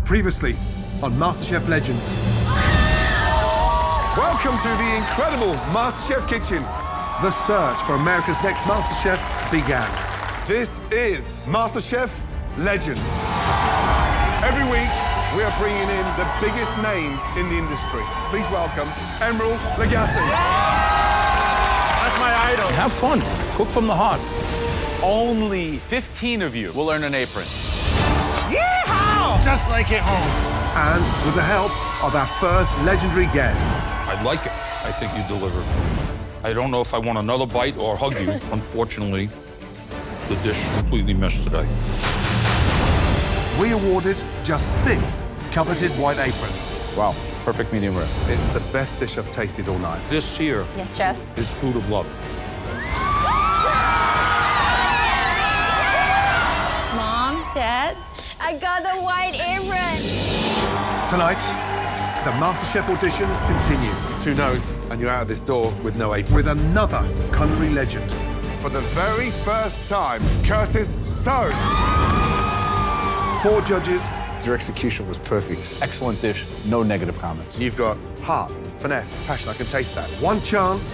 Previously on MasterChef Legends. Welcome to the incredible MasterChef kitchen. The search for America's next MasterChef began. This is MasterChef Legends. Every week, we are bringing in the biggest names in the industry. Please welcome Emerald Lagasse. That's my idol. Have fun. Cook from the heart. Only 15 of you will earn an apron. Yeehaw! Just like at home. And with the help of our first legendary guest. I like it. I think you delivered. I don't know if I want another bite or hug you. Unfortunately, the dish completely missed today. We awarded just 6 coveted white aprons. Wow, perfect medium rare. It's the best dish I've tasted all night. This here Yes, Chef. is food of love. Mom, Dad, I got the white apron. Tonight, the MasterChef auditions continue 2 no's, and you're out of this door with no apron. with another culinary legend. For the very first time, Curtis Stone. 4 judges, Your execution was perfect. Excellent dish, no negative comments. You've got heart, finesse, passion. I can taste that. 1 chance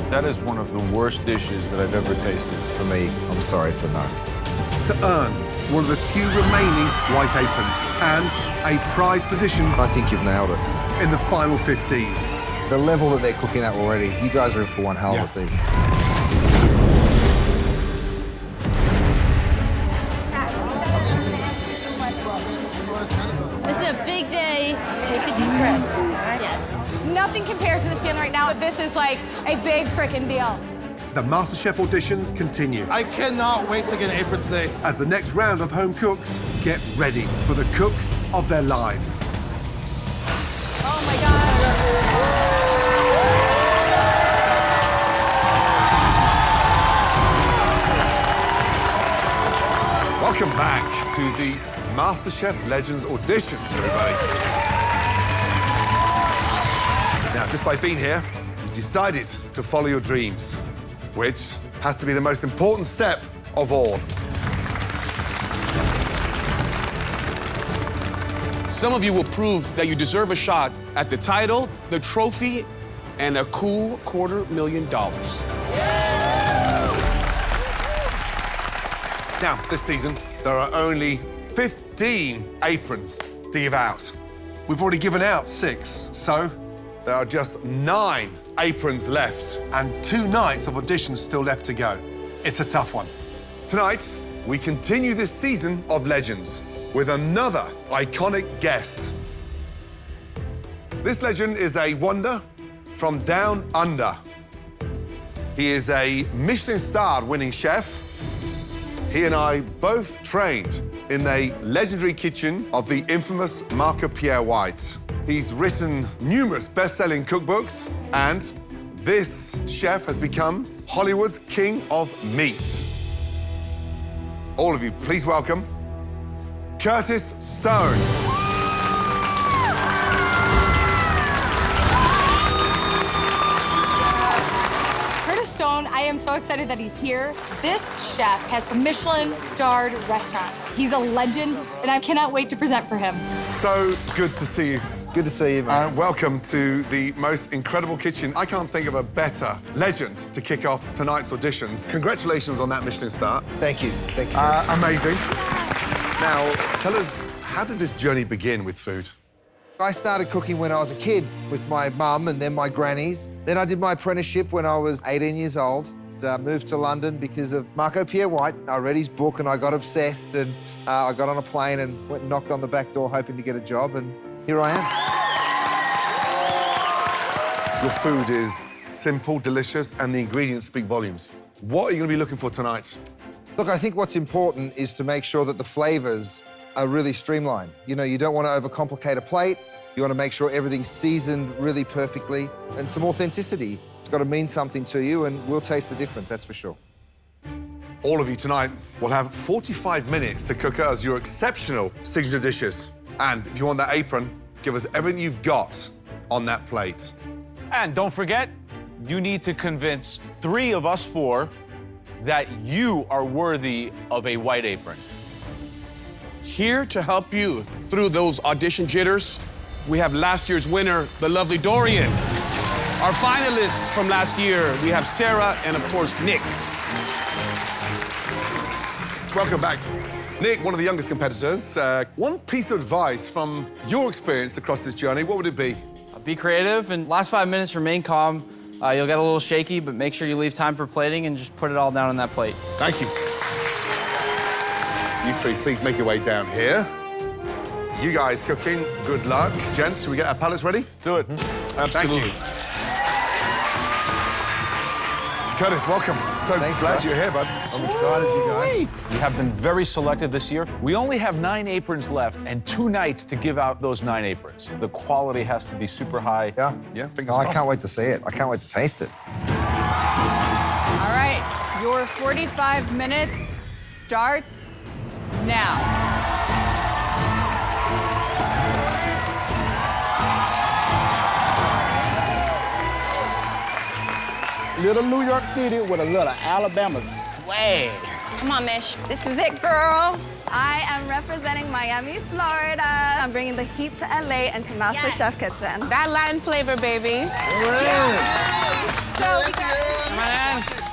That is one of the worst dishes that I've ever tasted. For me, I'm sorry, it's a no. to earn one of the few remaining white aprons and a prize position I think you've nailed it. in the final 15. The level that they're cooking at already, you guys are in for one hell of a season. This is a big day. Take a deep breath. Yes. Nothing compares to this feeling right now. This is like a big freaking deal. The MasterChef auditions continue I cannot wait to get an apron today. as the next round of home cooks get ready for the cook of their lives. Oh my God. Welcome back to the MasterChef Legends auditions, everybody. Now, just by being here, you've decided to follow your dreams, which has to be the most important step of all. Some of you will prove that you deserve a shot at the title, the trophy, and a cool $250,000. Now, this season, there are only 15 aprons to give out. We've already given out 6, so, There are just 9 aprons left. and 2 nights of auditions still left to go. It's a tough one. Tonight, we continue this season of Legends with another iconic guest. This legend is a wonder from down under. He is a Michelin-starred winning chef. He and I both trained in the legendary kitchen of the infamous Marco Pierre White. He's written numerous best-selling cookbooks, and this chef has become Hollywood's king of meat. All of you, please welcome Curtis Stone. Curtis Stone, I am so excited that he's here. This chef has a Michelin-starred restaurant. He's a legend, and I cannot wait to present for him. So good to see you. Good to see you, man. Welcome to the most incredible kitchen. I can't think of a better legend to kick off tonight's auditions. Congratulations on that Michelin star. Thank you. Thank you. Amazing. Now, tell us, how did this journey begin with food? I started cooking when I was a kid with my mum and then my grannies. Then I did my apprenticeship when I was 18 years old. Moved to London because of Marco Pierre White. I read his book and I got obsessed, and I got on a plane and went and knocked on the back door hoping to get a job, and here I am. Your food is simple, delicious, and the ingredients speak volumes. What are you going to be looking for tonight? Look, I think what's important is to make sure that the flavors are really streamlined. You know, you don't want to overcomplicate a plate. You want to make sure everything's seasoned really perfectly, and some authenticity. It's got to mean something to you, and we'll taste the difference, that's for sure. All of you tonight will have 45 minutes to cook us your exceptional signature dishes. And if you want that apron, give us everything you've got on that plate. And don't forget, you need to convince 3 of us 4 that you are worthy of a white apron. Here to help you through those audition jitters, we have last year's winner, the lovely Dorian. Our finalists from last year, we have Sarah and, of course, Nick. Welcome back. Nick, one of the youngest competitors. One piece of advice from your experience across this journey, what would it be? Be creative, and last 5 minutes, remain calm. You'll get a little shaky, but make sure you leave time for plating and just put it all down on that plate. Thank you. You three, please make your way down here. You guys cooking, good luck. Gents, should we get our palettes ready? Do it. Absolutely. Thank you. Curtis, welcome. So glad you're here, bud. I'm excited, you guys. We have been very selective this year. We only have 9 aprons left and 2 nights to give out those 9 aprons. The quality has to be super high. Yeah? Yeah, fingers I crossed. can't wait to see it. I can't wait to taste it. All right, your 45 minutes starts now. Little New York City with a little Alabama swag. Come on, Mish. This is it, girl. I am representing Miami, Florida. I'm bringing the heat to LA and to MasterChef Kitchen. That Latin flavor, baby.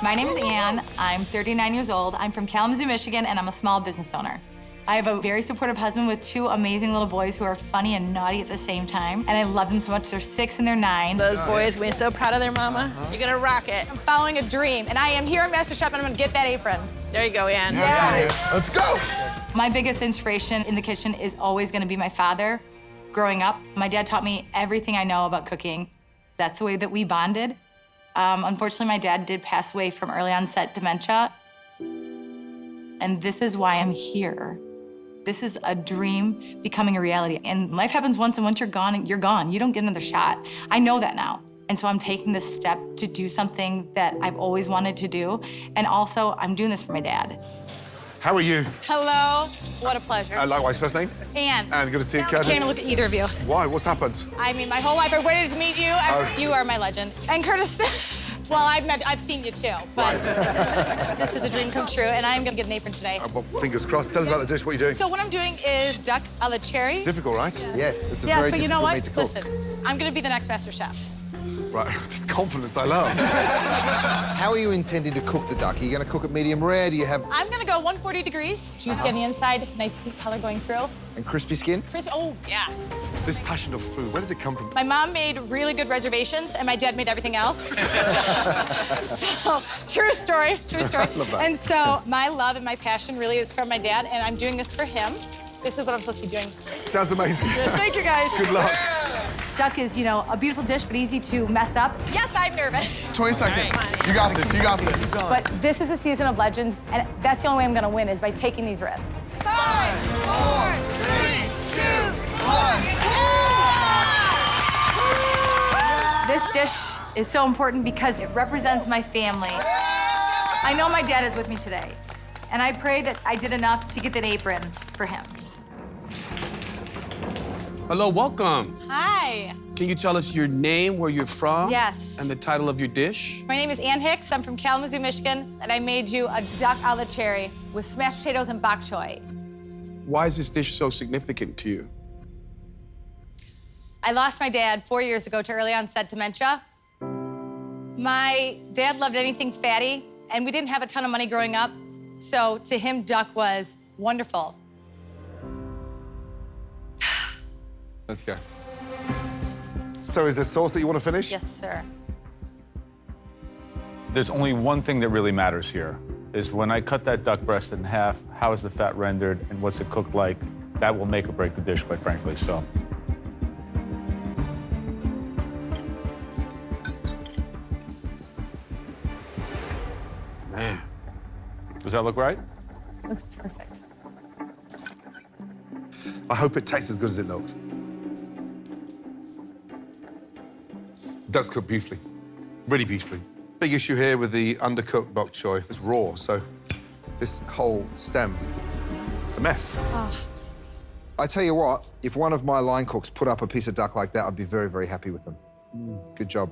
My name is Ann. I'm 39 years old. I'm from Kalamazoo, Michigan, and I'm a small business owner. I have a very supportive husband with 2 amazing little boys who are funny and naughty at the same time, and I love them so much. They're 6 and they're 9. Those boys, we're so proud of their mama. You're gonna rock it. I'm following a dream, and I am here at MasterChef, and I'm gonna get that apron. There you go, Ann. Yeah. Let's go. My biggest inspiration in the kitchen is always gonna be my father. Growing up, my dad taught me everything I know about cooking. That's the way that we bonded. Unfortunately, my dad did pass away from early onset dementia, and this is why I'm here. This is a dream becoming a reality. And life happens once, and once you're gone, you're gone. You don't get another shot. I know that now. And so I'm taking this step to do something that I've always wanted to do. And also, I'm doing this for my dad. How are you? Hello. What a pleasure. Likewise, first name? Ann. And good to see you, I Curtis. can't look at either of you. Why? What's happened? I mean, my whole life I waited to meet you. You are my legend. And Curtis, well, I've seen you too, but this is a dream come true, and I'm gonna get an apron today. Well, fingers crossed. Tell us about the dish. What are you doing? So what I'm doing is duck a la cherry. Difficult, right? Yes, it's a Yes, very but you know difficult what? meat to cook. Listen, I'm gonna be the next MasterChef. Right, this confidence I love. How are you intending to cook the duck? Are you going to cook it medium rare? Do you have... I'm gonna go 140 degrees, juicy on the inside, nice pink color going through. And crispy skin? Chris, oh yeah. This passion of food, where does it come from? My mom made really good reservations, and my dad made everything else. So, true story, true story. Love that. And so, my love and my passion really is from my dad, and I'm doing this for him. This is what I'm supposed to be doing. Sounds amazing. Thank you, guys. Good luck. Duck is, a beautiful dish, but easy to mess up. Yes, I'm nervous. 20 seconds. You got this, you got this. But this is a season of legends, and that's the only way I'm gonna win is by taking these risks. 5, 4, 3, 2, 1. This dish is so important because it represents my family. I know my dad is with me today, and I pray that I did enough to get that apron for him. Hello, welcome. Hi. Can you tell us your name, where you're from? Yes. And the title of your dish? My name is Ann Hicks. I'm from Kalamazoo, Michigan, and I made you a duck a la cherry with smashed potatoes and bok choy. Why is this dish so significant to you? I lost my dad 4 years ago to early onset dementia. My dad loved anything fatty, and we didn't have a ton of money growing up, so to him, duck was wonderful. Let's go. So is there sauce that you want to finish? Yes, sir. There's only one thing that really matters here, is when I cut that duck breast in half, how is the fat rendered and what's it cooked like? That will make or break the dish, quite frankly, so. Man. Does that look right? Looks perfect. I hope it tastes as good as it looks. Duck's cooked beautifully, really beautifully. Big issue here with the undercooked bok choy. It's raw, so this whole stem, it's a mess. Oh, I tell you what, if one of my line cooks put up a piece of duck like that, I'd be very, very happy with them. Good job.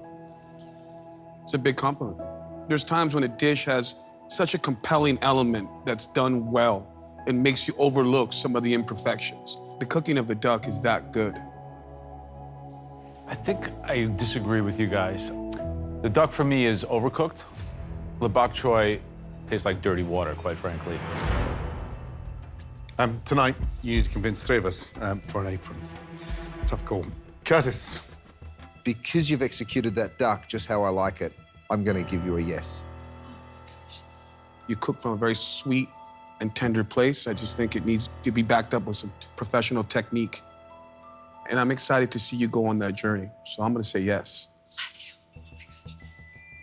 It's a big compliment. There's times when a dish has such a compelling element that's done well, It makes you overlook some of the imperfections. The cooking of the duck is that good. I think I disagree with you guys. The duck for me is overcooked. The bok choy tastes like dirty water, quite frankly. Tonight, you need to convince 3 of us for an apron. Tough call. Curtis. Because you've executed that duck just how I like it, I'm going to give you a yes. You cook from a very sweet and tender place. I just think it needs to be backed up with some professional technique. And I'm excited to see you go on that journey. So I'm gonna say yes. Bless you. Oh my gosh.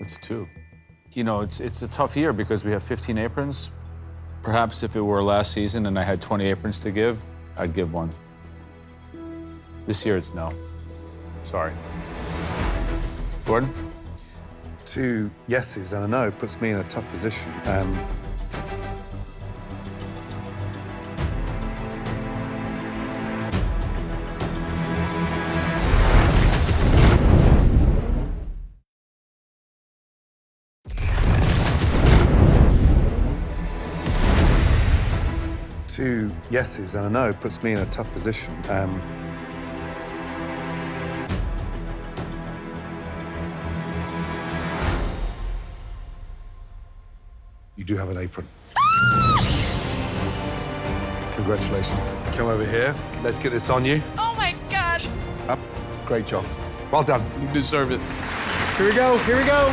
It's 2. You know, it's a tough year because we have 15 aprons. Perhaps if it were last season and I had 20 aprons to give, I'd give 1. This year, it's no. Sorry. Gordon? 2 yeses and a no puts me in a tough position. Two yeses and a no puts me in a tough position. You do have an apron. Congratulations. Come over here. Let's get this on you. Oh my gosh. Up. Great job. Well done. You deserve it. Here we go, here we go.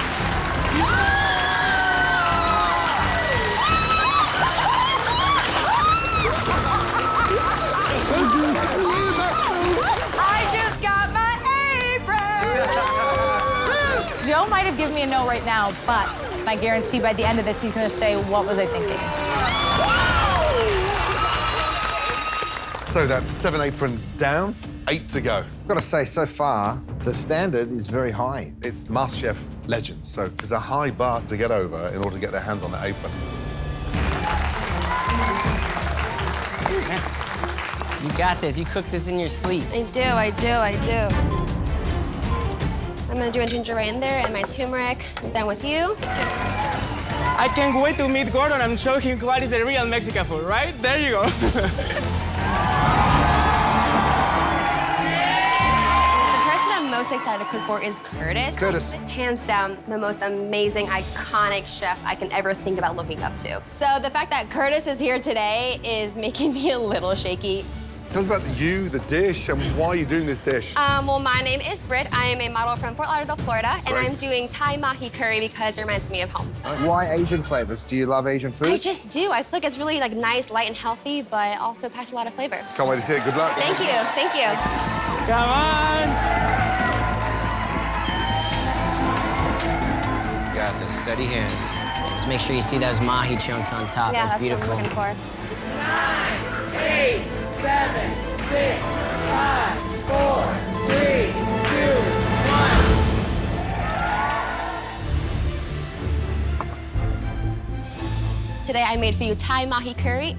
I just got my apron. Joe might have given me a no right now, but I guarantee by the end of this, he's gonna say, what was I thinking? So that's 7 aprons down, 8 to go. I've got to say, so far, the standard is very high. It's MasterChef Legends, so there's a high bar to get over in order to get their hands on that apron. You got this. You cooked this in your sleep. I do. I'm gonna do a ginger right in there and my turmeric. I'm done with you. I can't wait to meet Gordon and show him what is the real Mexican food, right? There you go. Most excited to cook for is Curtis. Curtis. Hands down, the most amazing, iconic chef I can ever think about looking up to. So the fact that Curtis is here today is making me a little shaky. Tell us about you, the dish, and why you're doing this dish. Well, my name is Britt. I am a model from Fort Lauderdale, Florida, and Great. I'm doing Thai mahi curry because it reminds me of home. Why Asian flavors? Do you love Asian food? I just do. I feel like it's really like nice, light, and healthy, but also packs a lot of flavor. Can't wait to see it. Good luck. Thank you. Thank you. Come on. Got this. Steady hands. Just make sure you see those mahi chunks on top. Yeah, that's beautiful. What I'm looking for. 9, 8, 7, 6, 5, 4, 3, 2, 1. Today I made for you Thai mahi curry.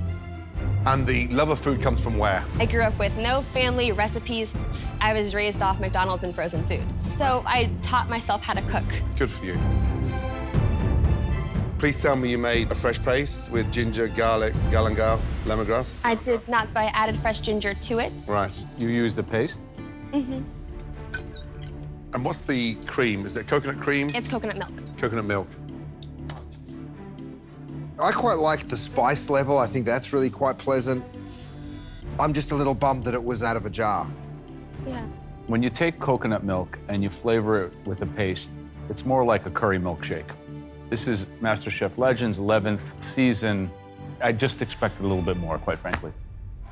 And the love of food comes from where? I grew up with no family recipes. I was raised off McDonald's and frozen food. So I taught myself how to cook. Good for you. Please tell me you made a fresh paste with ginger, garlic, galangal, lemongrass. I did not, but I added fresh ginger to it. Right. You use the paste? Mm-hmm. And what's the cream? Is it coconut cream? It's coconut milk. Coconut milk. I quite like the spice level. I think that's really quite pleasant. I'm just a little bummed that it was out of a jar. Yeah. When you take coconut milk and you flavor it with a paste, it's more like a curry milkshake. This is MasterChef Legends, 11th season. I just expected a little bit more, quite frankly.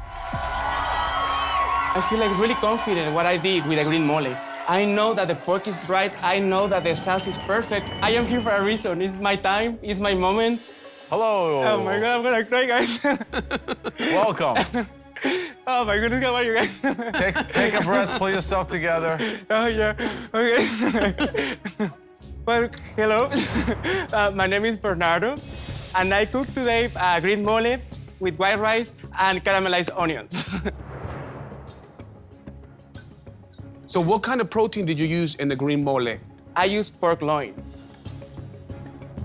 I feel like really confident what I did with the green mole. I know that the pork is right. I know that the sauce is perfect. I am here for a reason. It's my time. It's my moment. Hello. Oh my God, I'm gonna cry, guys. Welcome. Oh my goodness, how are you guys? Take a breath, pull yourself together. Oh yeah, okay. Well, hello. My name is Bernardo, and I cooked today green mole with white rice and caramelized onions. So what kind of protein did you use in the green mole? I used pork loin.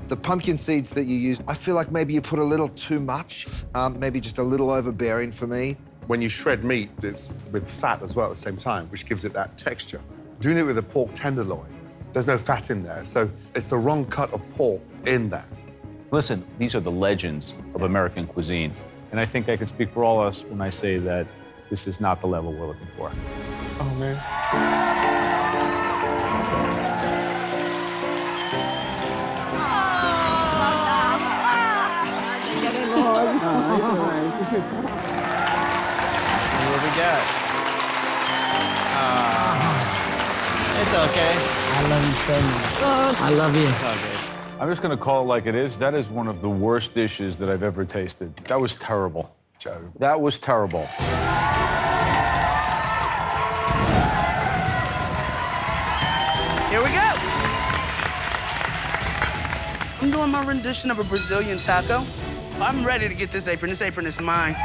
The pumpkin seeds that you use, I feel like maybe you put a little too much, maybe just a little overbearing for me. When you shred meat, it's with fat as well at the same time, which gives it that texture. Doing it with a pork tenderloin, there's no fat in there, so it's the wrong cut of pork in there. Listen, these are the legends of American cuisine. And I think I can speak for all of us when I say that this is not the level we're looking for. Oh, man. See what we got. It's okay. I love you so much. I love you. It's all good. I'm just gonna call it like it is. That is one of the worst dishes that I've ever tasted. That was terrible. Joe. That was terrible. Here we go. I'm doing my rendition of a Brazilian taco. I'm ready to get this apron. This apron is mine.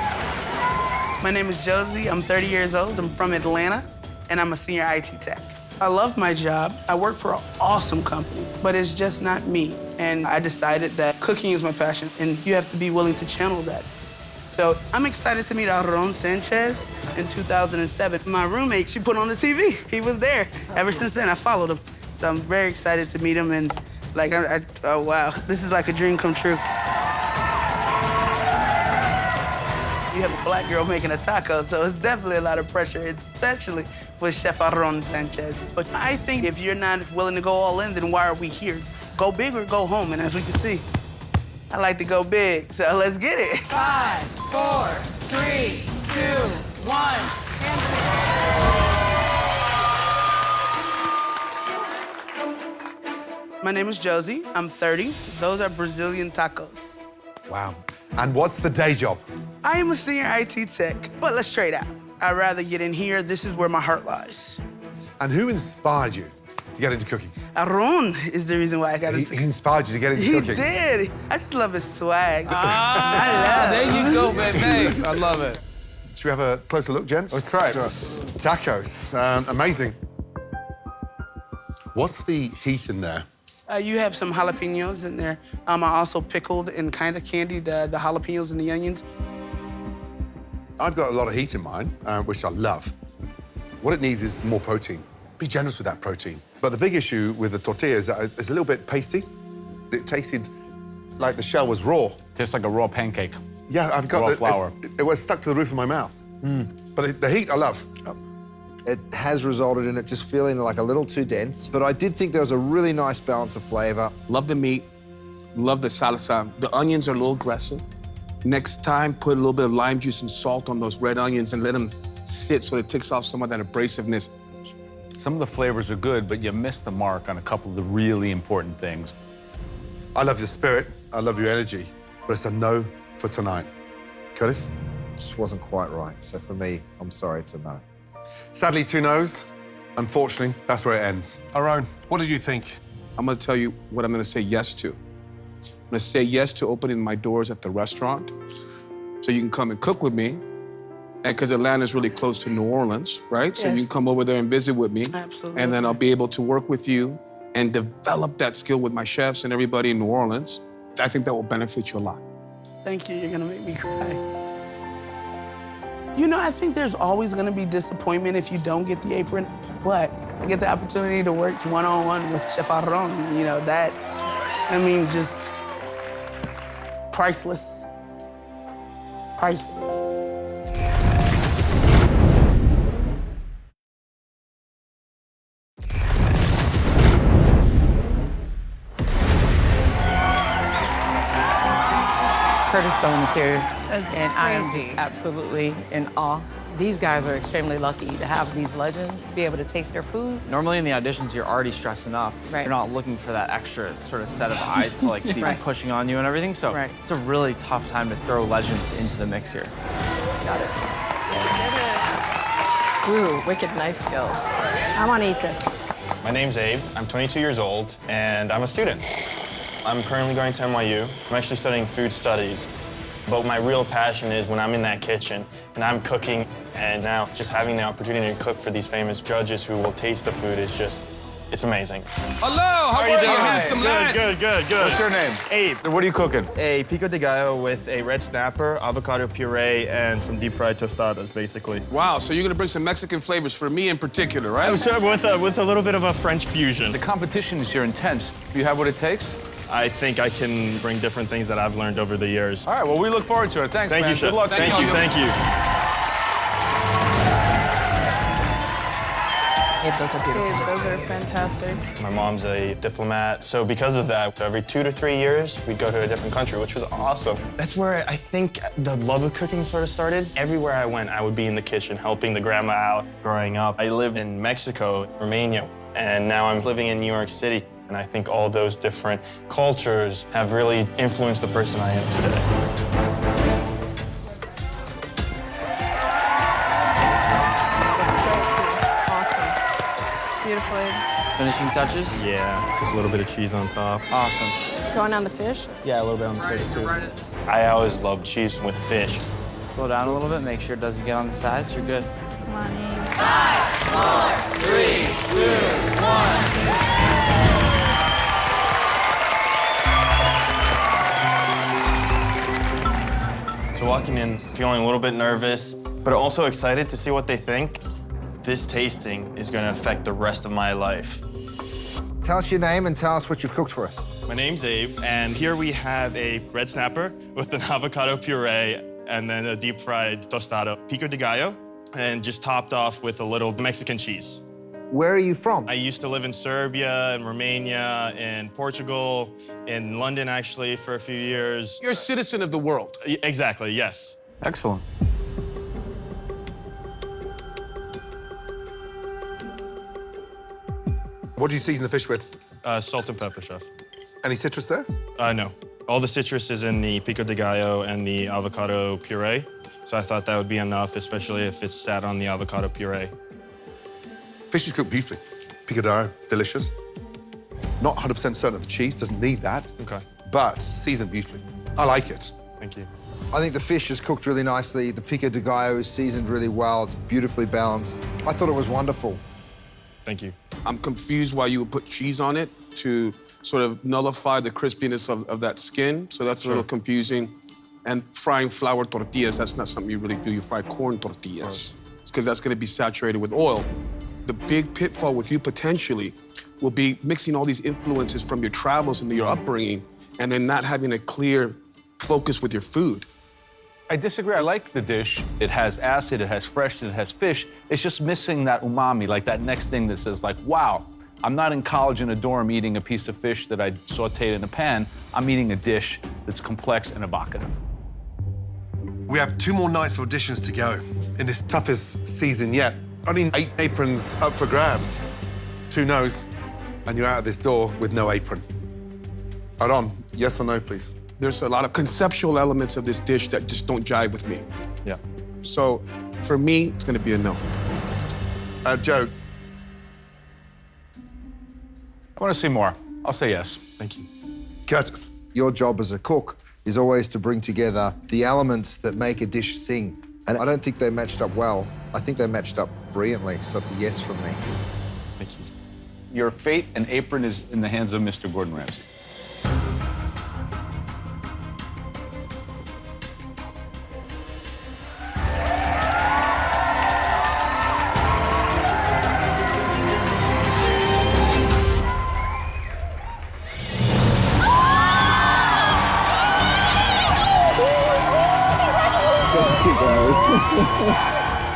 My name is Josie. I'm 30 years old. I'm from Atlanta, and I'm a senior IT tech. I love my job. I work for an awesome company, but it's just not me. And I decided that cooking is my passion, and you have to be willing to channel that. So I'm excited to meet Aaron Sanchez in 2007. My roommate, she put on the TV. He was there. Ever since then, I followed him. So I'm very excited to meet him, and like, oh wow, this is like a dream come true. You have a black girl making a taco, so it's definitely a lot of pressure, especially with Chef Aaron Sanchez. But I think if you're not willing to go all in, then why are we here? Go big or go home, and as we can see, I like to go big, so let's get it. 5, 4, 3, 2, 1. My name is Josie. I'm 30. Those are Brazilian tacos. Wow. And what's the day job? I am a senior IT tech, but let's trade out. I'd rather get in here. This is where my heart lies. And who inspired you to get into cooking? Aaron is the reason why I got into He inspired you to get into cooking? He did. I just love his swag. There you go, baby. I love it. Should we have a closer look, gents? Let's try it. Tacos. Amazing. What's the heat in there? You have some jalapenos in there. I also pickled and kind of candied the jalapenos and the onions. I've got a lot of heat in mine, which I love. What it needs is more protein. Be generous with that protein. But the big issue with the tortilla is that it's a little bit pasty. It tasted like the shell was raw. Tastes like a raw pancake. Yeah, I've got raw flour. It was stuck to the roof of my mouth. But the heat, I love. It has resulted in it just feeling like a little too dense, but I did think there was a really nice balance of flavor. Love the meat, love the salsa. The onions are a little aggressive. Next time, put a little bit of lime juice and salt on those red onions and let them sit so it takes off some of that abrasiveness. Some of the flavors are good, but you missed the mark on a couple of the really important things. I love your spirit, I love your energy, but it's a no for tonight. Curtis? Just wasn't quite right, so for me, I'm sorry, it's a no. Sadly, 2 no's. Unfortunately, that's where it ends. Aaron, what did you think? I'm gonna tell you what I'm gonna say yes to. I'm gonna say yes to opening my doors at the restaurant so you can come and cook with me. And because Atlanta's really close to New Orleans, right? So you can come over there and visit with me. Absolutely. And then I'll be able to work with you and develop that skill with my chefs and everybody in New Orleans. I think that will benefit you a lot. Thank you. You're gonna make me cry. You know, I think there's always gonna be disappointment if you don't get the apron. But I get the opportunity to work one-on-one with Chef Aaron. You know, that, I mean, just priceless. Priceless. Curtis Stone is here, and I am just absolutely in awe. These guys are extremely lucky to have these legends, be able to taste their food. Normally in the auditions, you're already stressed enough. Right. You're not looking for that extra sort of set of eyes to like be Right. pushing on you and everything. So it's a really tough time to throw legends into the mix here. Got it. Ooh, wicked knife skills. I want to eat this. My name's Abe. I'm 22 years old, and I'm a student. I'm currently going to NYU. I'm actually studying food studies. But my real passion is when I'm in that kitchen and I'm cooking, and now just having the opportunity to cook for these famous judges who will taste the food is just It's amazing. Hello, how are you doing, handsome lad? Good. What's your name? Abe. What are you cooking? A pico de gallo with a red snapper, avocado puree, and some deep fried tostadas, basically. Wow, so you're gonna bring some Mexican flavors for me in particular, right? I'm sure with a little bit of a French fusion. The competition is here intense. Do you have what it takes? I think I can bring different things that I've learned over the years. All right, well, we look forward to it. Thanks, Thank man. you, Chef. Good luck. Thank you. Babe, those are beautiful. Babe, those are fantastic. My mom's a diplomat, so because of that, every 2 to 3 years, we'd go to a different country, which was awesome. That's where I think the love of cooking sort of started. Everywhere I went, I would be in the kitchen helping the grandma out. Growing up, I lived in Mexico, Romania, and now I'm living in New York City. And I think all those different cultures have really influenced the person I am today. Beautiful. Finishing touches? Yeah, just a little bit of cheese on top. Awesome. Going on the fish? Yeah, a little bit on the fish, too. I always loved cheese with fish. Slow down a little bit, make sure it doesn't get on the sides. You're good. Come on, Eve. 5, 4, 3, 2, 1. So walking in, feeling a little bit nervous, but also excited to see what they think. This tasting is gonna affect the rest of my life. Tell us your name and tell us what you've cooked for us. My name's Abe, and here we have a red snapper with an avocado puree and then a deep fried tostada, pico de gallo, and just topped off with a little Mexican cheese. Where are you from? I used to live in Serbia and Romania and Portugal, in London actually for a few years. You're a citizen of the world. Exactly, yes. Excellent. What do you season the fish with? Salt and pepper, Chef. Any citrus there? No. All the citrus is in the pico de gallo and the avocado puree. So I thought that would be enough, especially if it's sat on the avocado puree. Fish is cooked beautifully. Pico de gallo, delicious. Not 100% certain of the cheese, doesn't need that. Okay. But seasoned beautifully. I like it. Thank you. I think the fish is cooked really nicely. The pico de gallo is seasoned really well. It's beautifully balanced. I thought it was wonderful. Thank you. I'm confused why you would put cheese on it to sort of nullify the crispiness of that skin. So that's a little confusing. And frying flour tortillas, that's not something you really do. You fry corn tortillas. It's because that's going to be saturated with oil. The big pitfall with you potentially will be mixing all these influences from your travels and your upbringing and then not having a clear focus with your food. I disagree. I like the dish. It has acid, it has fresh, it has fish. It's just missing that umami, like that next thing that says, like, wow, I'm not in college in a dorm eating a piece of fish that I sauteed in a pan. I'm eating a dish that's complex and evocative. We have 2 more nights of auditions to go in this toughest season yet. Only 8 aprons up for grabs. 2 no's, and you're out of this door with no apron. Hold on, yes or no, please? There's a lot of conceptual elements of this dish that just don't jive with me. Yeah. So for me, it's gonna be a no. Joe. I want to see more. I'll say yes. Thank you. Curtis. Your job as a cook is always to bring together the elements that make a dish sing. And I don't think they matched up well. I think they matched up brilliantly, so it's a yes from me. Thank you. Your fate and apron is in the hands of Mr. Gordon Ramsay.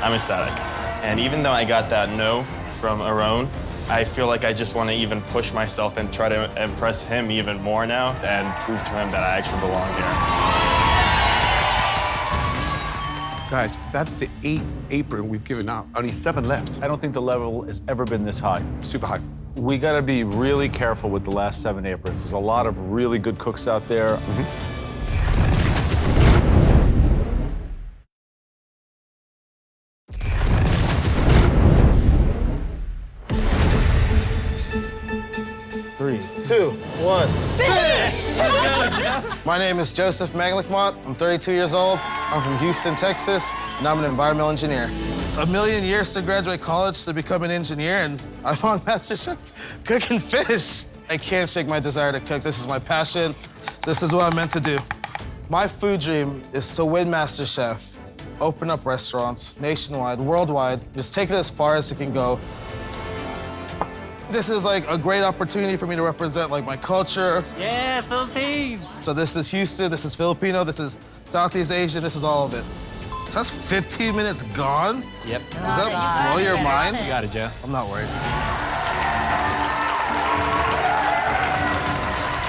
I'm ecstatic. And even though I got that no from Aaron, I feel like I just want to even push myself and try to impress him even more now and prove to him that I actually belong here. Guys, that's the 8th apron we've given out. Only 7 left. I don't think the level has ever been this high. Super high. We got to be really careful with the last 7 aprons. There's a lot of really good cooks out there. Three, 2, 1. Fish! My name is Joseph Maglicmont. I'm 32 years old. I'm from Houston, Texas, and I'm an environmental engineer. a million years to graduate college to become an engineer, and I'm on MasterChef cooking fish. I can't shake my desire to cook. This is my passion. This is what I'm meant to do. My food dream is to win MasterChef, open up restaurants nationwide, worldwide, just take it as far as it can go. This is like a great opportunity for me to represent like my culture. Yeah, Philippines. So this is Houston, this is Filipino, this is Southeast Asian, this is all of it. That's 15 minutes gone? Yep. Does that blow your mind? You got it, Joe. I'm not worried.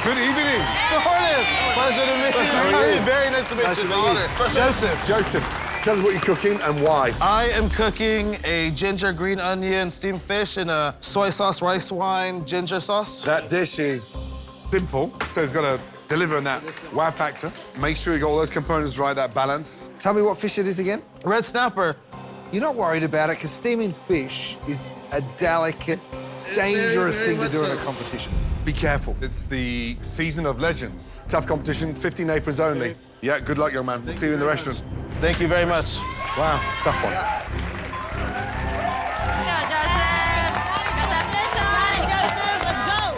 Good evening. Good morning. Pleasure to meet you. Very nice to meet you. It's an honor. Joseph. Joseph, tell us what you're cooking and why. I am cooking a ginger, green onion, steamed fish in a soy sauce, rice wine, ginger sauce. That dish is simple, so it's got to deliver on that wow factor. Make sure you got all those components right, that balance. Tell me what fish it is again? Red snapper. You're not worried about it because steaming fish is a delicate, dangerous thing to do in a competition. Be careful. It's the season of legends. Tough competition, 15 aprons only. Yeah, good luck, young man. We'll see you in the restaurant. Thank you very much. Wow, tough one.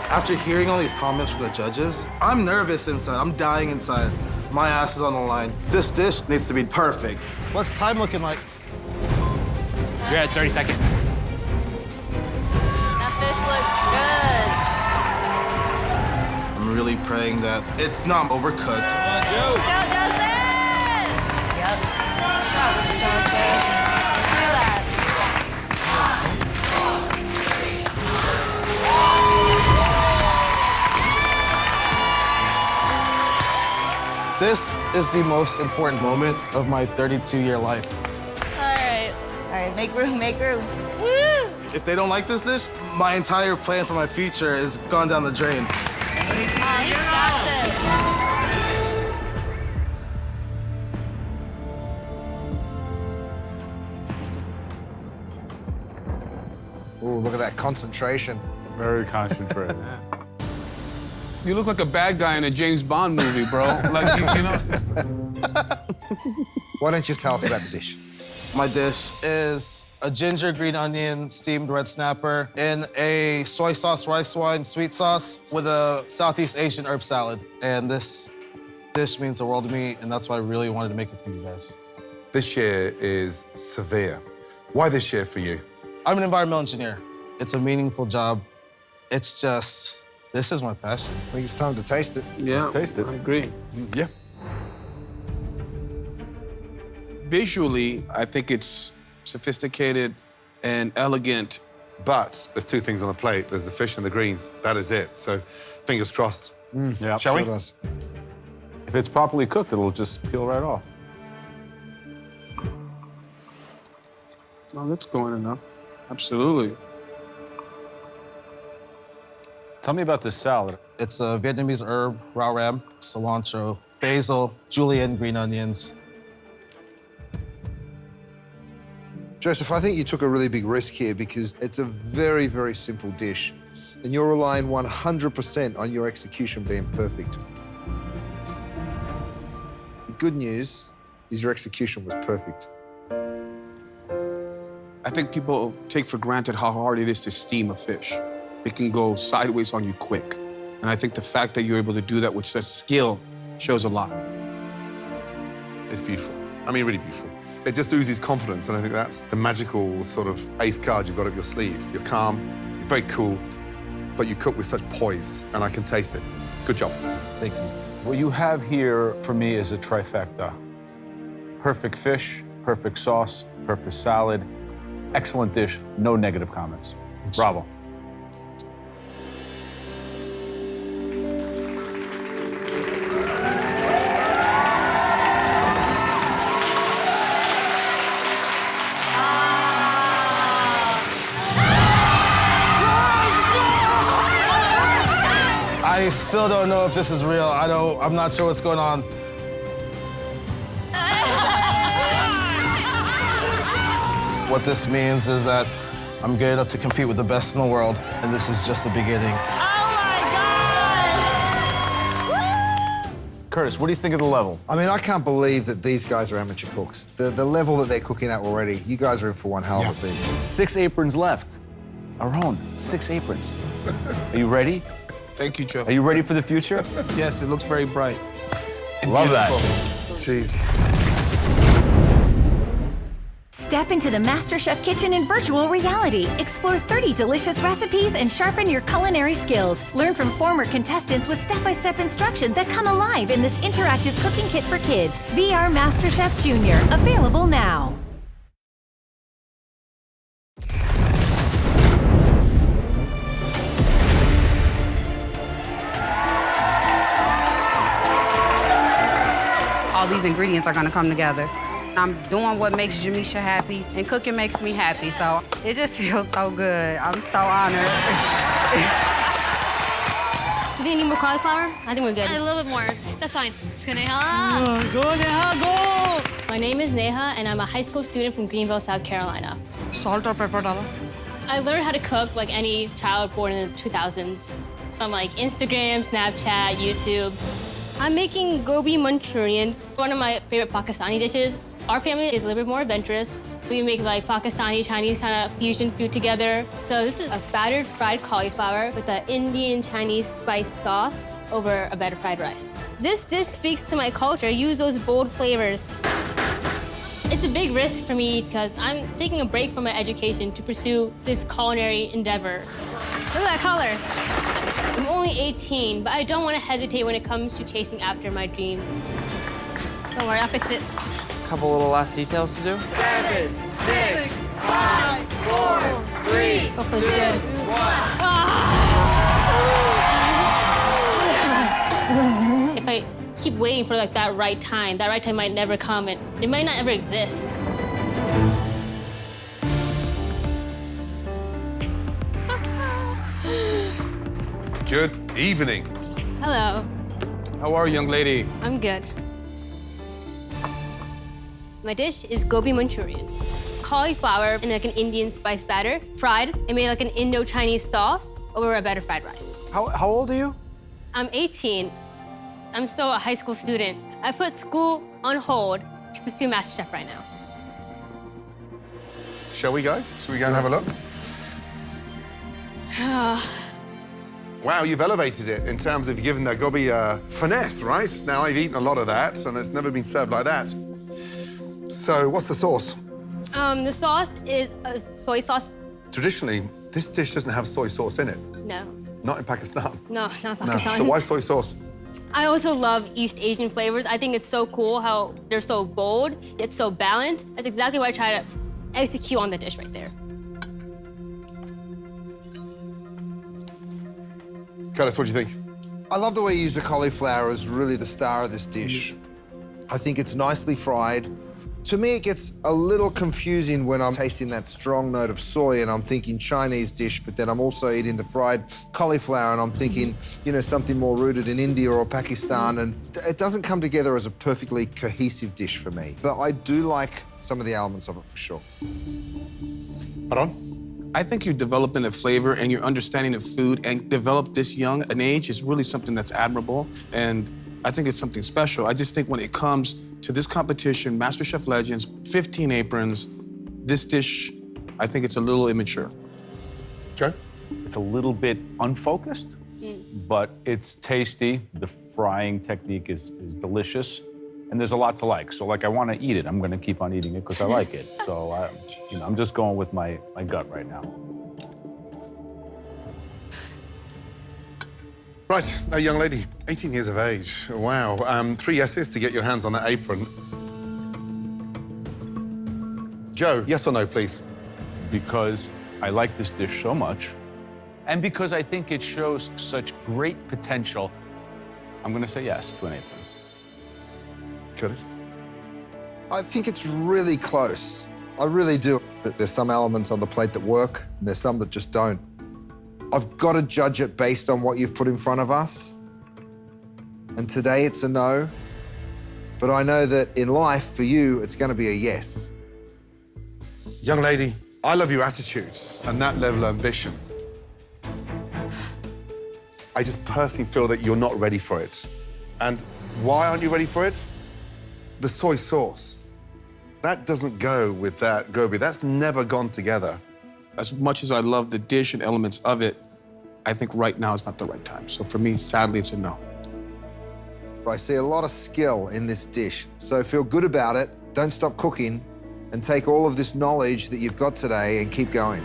After hearing all these comments from the judges, I'm nervous inside. I'm dying inside. My ass is on the line. This dish needs to be perfect. What's time looking like? You're at 30 seconds. That fish looks good. I'm really praying that it's not overcooked. Let's go, Joseph! Yep. Good job, Joseph. Do that. This is the most important moment of my 32-year life. All right, make room, make room. Woo! If they don't like this dish, my entire plan for my future is gone down the drain. He's got this. Oh, look at that concentration. Very concentrated. You look like a bad guy in a James Bond movie, bro. Like, you know. Why don't you just tell us about the dish? My dish is a ginger, green onion, steamed red snapper in a soy sauce, rice wine, sweet sauce with a Southeast Asian herb salad. And this dish means the world to me, and that's why I really wanted to make it for you guys. This year is severe. Why this year for you? I'm an environmental engineer. It's a meaningful job. It's just, this is my passion. I think it's time to taste it. Yeah, Let's taste it. I agree. Yeah. Visually, I think it's sophisticated and elegant. But there's two things on the plate. There's the fish and the greens. That is it. So fingers crossed. Yeah, Shall we? Sure does. If it's properly cooked, it'll just peel right off. Oh, that's going enough. Absolutely. Tell me about this salad. It's a Vietnamese herb, rau ram, cilantro, basil, julienne green onions. Joseph, I think you took a really big risk here because it's a very, very simple dish. And you're relying 100% on your execution being perfect. The good news is your execution was perfect. I think people take for granted how hard it is to steam a fish. It can go sideways on you quick. And I think the fact that you're able to do that with such skill shows a lot. It's beautiful. I mean, really beautiful. It just oozes confidence, and I think that's the magical sort of ace card you've got up your sleeve. You're calm, you're very cool, but you cook with such poise, and I can taste it. Good job. Thank you. What you have here for me is a trifecta. Perfect fish, perfect sauce, perfect salad, excellent dish, no negative comments. Bravo. I still don't know if this is real. I'm not sure what's going on. What this means is that I'm good enough to compete with the best in the world, and this is just the beginning. Curtis, what do you think of the level? I mean, I can't believe that these guys are amateur cooks. The level that they're cooking at already, you guys are in for one hell of a season. 6 aprons left. Our own 6 aprons. Are you ready? Thank you, Joe. Are you ready for the future? Yes, it looks very bright. And Love beautiful. that. Jeez. Step into the MasterChef kitchen in virtual reality. Explore 30 delicious recipes and sharpen your culinary skills. Learn from former contestants with step-by-step instructions that come alive in this interactive cooking kit for kids. VR MasterChef Junior, available now. All these ingredients are gonna come together. I'm doing what makes Jamisha happy, and cooking makes me happy, so it just feels so good. I'm so honored. Do they need more cauliflower? I think we're good. A little bit more. That's fine. Neha. Go, Neha, go! My name is Neha, and I'm a high school student from Greenville, South Carolina. Salt or pepper, Dala? I learned how to cook like any child born in the 2000s. From like Instagram, Snapchat, YouTube. I'm making gobi Manchurian, one of my favorite Pakistani dishes. Our family is a little bit more adventurous, so we make like Pakistani, Chinese kind of fusion food together. So this is a battered fried cauliflower with an Indian Chinese spice sauce over a battered fried rice. This dish speaks to my culture. Use those bold flavors. It's a big risk for me because I'm taking a break from my education to pursue this culinary endeavor. Look at that color. I'm only 18, but I don't want to hesitate when it comes to chasing after my dreams. Don't worry, I'll fix it. Couple little last details to do. 7, 6, 5, 4, 3, 2, 1. If I keep waiting for like that right time might never come and it might not ever exist. Good evening. Hello, How are you, young lady? I'm good. My dish is gobi Manchurian. Cauliflower in like an Indian spice batter, fried, and made like an Indo-Chinese sauce over a battered fried rice. How old are you? I'm 18. I'm still a high school student. I put school on hold to pursue MasterChef right now. Shall we, guys? Shall we go and have a look? Wow, you've elevated it in terms of giving the gobi finesse, right? Now, I've eaten a lot of that, and it's never been served like that. So, what's the sauce? The sauce is a soy sauce. Traditionally, this dish doesn't have soy sauce in it. No, Not in Pakistan. not No. Pakistan. So why soy sauce? I also love East Asian flavors. I think it's so cool how they're so bold, it's so balanced. That's exactly what I try to execute on the dish right there. Curtis, what do you think? I love the way you use the cauliflower as really the star of this dish. I think it's nicely fried. To me, it gets a little confusing when I'm tasting that strong note of soy and I'm thinking Chinese dish, but then I'm also eating the fried cauliflower and I'm thinking, you know, something more rooted in India or Pakistan, and it doesn't come together as a perfectly cohesive dish for me. But I do like some of the elements of it for sure. Aaron? I think you're developing a flavor and your understanding of food, and develop this young an age is really something that's admirable, and I think it's something special. I just think when it comes to this competition, MasterChef Legends, 15 aprons, this dish, I think it's a little immature. Joe? It's a little bit unfocused, but it's tasty. The frying technique is delicious, and there's a lot to like. So, like, I want to eat it. I'm going to keep on eating it because I like it. So, I'm just going with my gut right now. Right, a young lady, 18 years of age. Wow. 3 yeses to get your hands on that apron. Joe, yes or no, please? Because I like this dish so much, and because I think it shows such great potential, I'm going to say yes to an apron. Curtis? I think it's really close. I really do. But there's some elements on the plate that work, and there's some that just don't. I've got to judge it based on what you've put in front of us. And today it's a no. But I know that in life, for you, it's going to be a yes. Young lady, I love your attitudes and that level of ambition. I just personally feel that you're not ready for it. And Why aren't you ready for it? The soy sauce. That doesn't go with that gobi. That's never gone together. As much as I love the dish and elements of it, I think right now is not the right time. So for me, sadly, it's a no. I see a lot of skill in this dish, so feel good about it. Don't stop cooking, and take all of this knowledge that you've got today and keep going.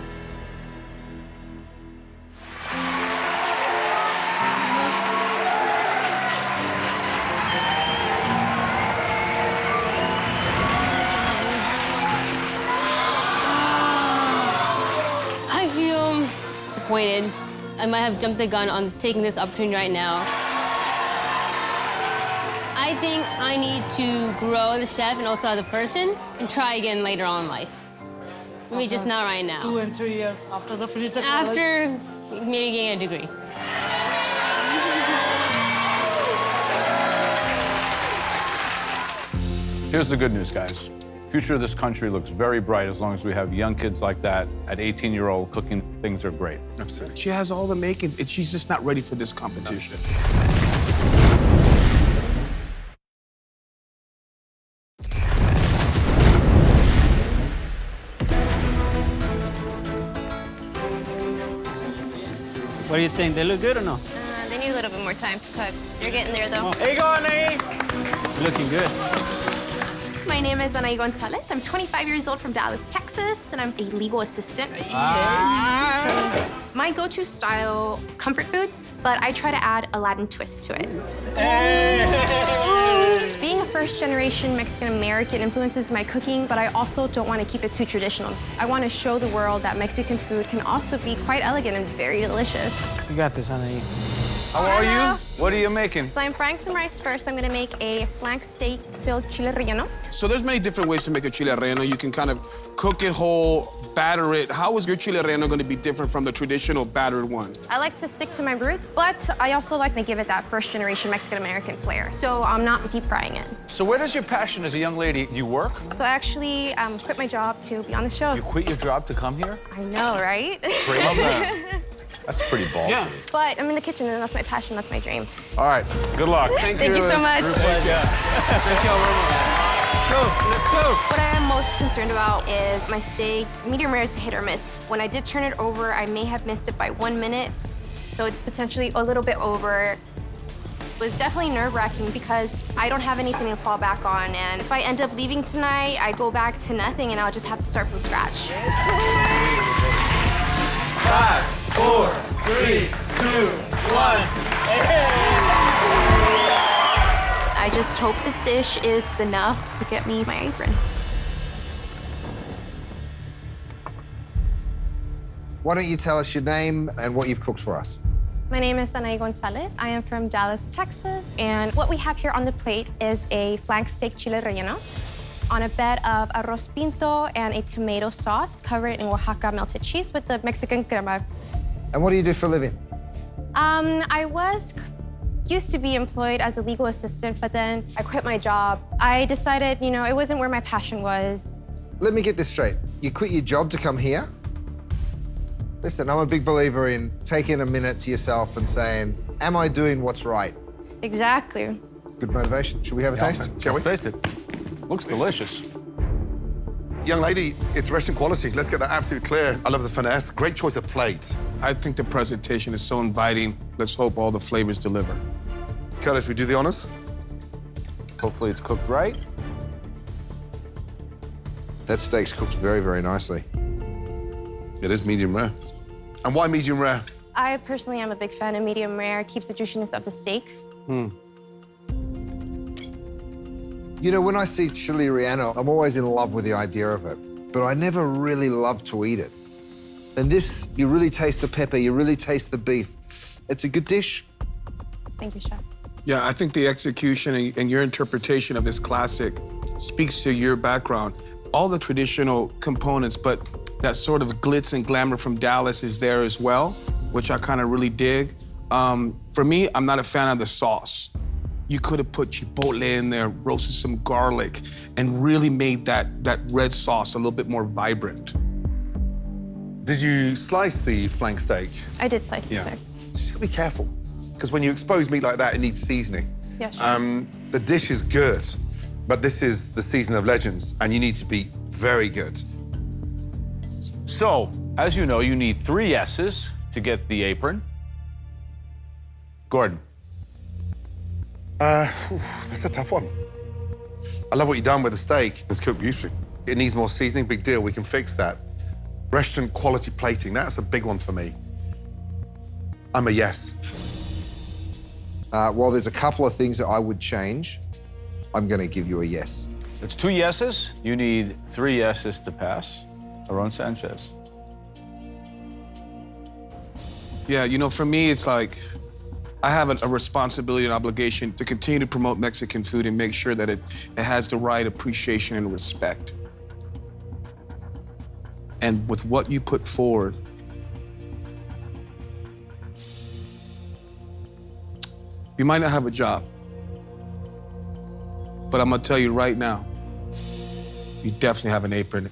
I feel disappointed. I might have jumped the gun on taking this opportunity right now. I think I need to grow as a chef and also as a person and try again later on in life. Maybe just not right now. 2 and 3 years after the finish the college? After maybe getting a degree. Here's the good news, guys. Future of this country looks very bright as long as we have young kids like that at 18-year-old cooking. Things are great. Absolutely. She has all the makings, and she's just not ready for this competition. What do you think? They look good or no? They need a little bit more time to cook. You're getting there, though. Hey, go on, Nate. Looking good. My name is Anaí Gonzalez. I'm 25 years old from Dallas, Texas, and I'm a legal assistant. My go-to style, comfort foods, but I try to add a Latin twist to it. Being a first-generation Mexican-American influences my cooking, but I also don't want to keep it too traditional. I want to show the world that Mexican food can also be quite elegant and very delicious. You got this, Anaí. How are you? What are you making? So I'm frying some rice first. I'm going to make a flank steak filled chile relleno. So there's many different ways to make a chile relleno. You can kind of cook it whole, batter it. How is your chile relleno going to be different from the traditional battered one? I like to stick to my roots, but I also like to give it that first-generation Mexican-American flair. So I'm not deep frying it. So where does your passion as a young lady, do you work? So I actually quit my job to be on the show. You quit your job to come here? I know, right? Crazy. That's pretty ballsy. Yeah. But I'm in the kitchen, and that's my passion, that's my dream. All right, good luck. Thank you so much. Thank you. Thank you very much. Let's go, let's go. What I am most concerned about is my steak. Medium rare is hit or miss. When I did turn it over, I may have missed it by 1 minute, so it's potentially a little bit over. It was definitely nerve-wracking because I don't have anything to fall back on, and if I end up leaving tonight, I go back to nothing, and I'll just have to start from scratch. 5, 4, 3, 2, 1. I just hope this dish is enough to get me my apron. Why don't you tell us your name and what you've cooked for us? My name is Anaí Gonzalez. I am from Dallas, Texas, and what we have here on the plate is a flank steak chile relleno on a bed of arroz pinto and a tomato sauce covered in Oaxaca melted cheese with the Mexican crema. And what do you do for a living? I used to be employed as a legal assistant, but then I quit my job. I decided, it wasn't where my passion was. Let me get this straight. You quit your job to come here? Listen, I'm a big believer in taking a minute to yourself and saying, am I doing what's right? Exactly. Good motivation. Should we have a taste? Shall we? Taste it. Looks delicious. Young lady, it's restaurant quality. Let's get that absolutely clear. I love the finesse. Great choice of plate. I think the presentation is so inviting. Let's hope all the flavors deliver. Curtis, we do the honors? Hopefully it's cooked right. That steak's cooked very, very nicely. It is medium rare. And why medium rare? I personally am a big fan of medium rare. It keeps the juiciness of the steak. When I see chili relleno, I'm always in love with the idea of it, but I never really love to eat it. And this, you really taste the pepper, you really taste the beef. It's a good dish. Thank you, Chef. Yeah, I think the execution and your interpretation of this classic speaks to your background. All the traditional components, but that sort of glitz and glamour from Dallas is there as well, which I kind of really dig. For me, I'm not a fan of the sauce. You could have put chipotle in there, roasted some garlic, and really made that red sauce a little bit more vibrant. Did you slice the flank steak? I did slice it there. Just gotta be careful, because when you expose meat like that, it needs seasoning. Yeah, sure. The dish is good, but this is the season of legends, and you need to be very good. So, as you know, you need 3 yeses to get the apron. Gordon. That's a tough one. I love what you've done with the steak. It's cooked beautifully. It needs more seasoning, big deal, we can fix that. Restaurant quality plating, that's a big one for me. I'm a yes. While there's a couple of things that I would change, I'm going to give you a yes. It's 2 yeses. You need 3 yeses to pass. Aaron Sanchez. Yeah, you know, for me, it's like I have a responsibility and obligation to continue to promote Mexican food and make sure that it has the right appreciation and respect. And with what you put forward, you might not have a job, but I'm gonna tell you right now, you definitely have an apron.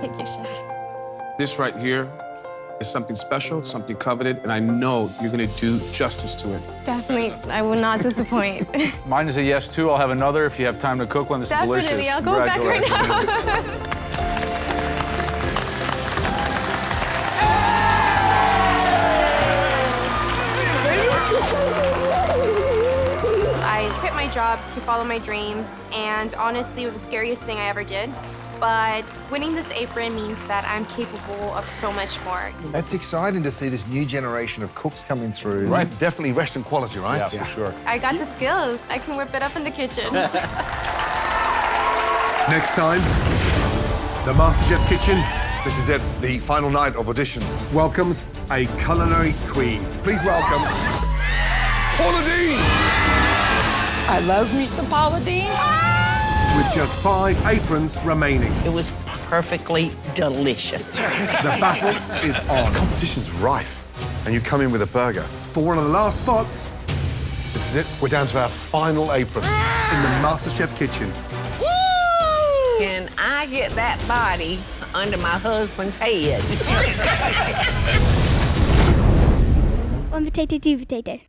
Thank you, Chef. This right here is something special, something coveted, and I know you're gonna do justice to it. Definitely, I will not disappoint. Mine is a yes, too. I'll have another if you have time to cook one. This is delicious. Definitely, I'll go back right now. I quit my job to follow my dreams, and honestly, it was the scariest thing I ever did. But winning this apron means that I'm capable of so much more. It's exciting to see this new generation of cooks coming through. Right, definitely restaurant quality, right? Yeah, for sure. I got the skills. I can whip it up in the kitchen. Next time, the MasterChef kitchen This is it, the final night of auditions. welcomes a culinary queen. Please welcome Paula Deen. I love me some Paula Deen. With just 5 aprons remaining. It was perfectly delicious. The battle is on. Competition's rife, and you come in with a burger. For one of the last spots This is it, we're down to our final apron. in the MasterChef kitchen. Can I get that body under my husband's head? 1 potato, 2 potato.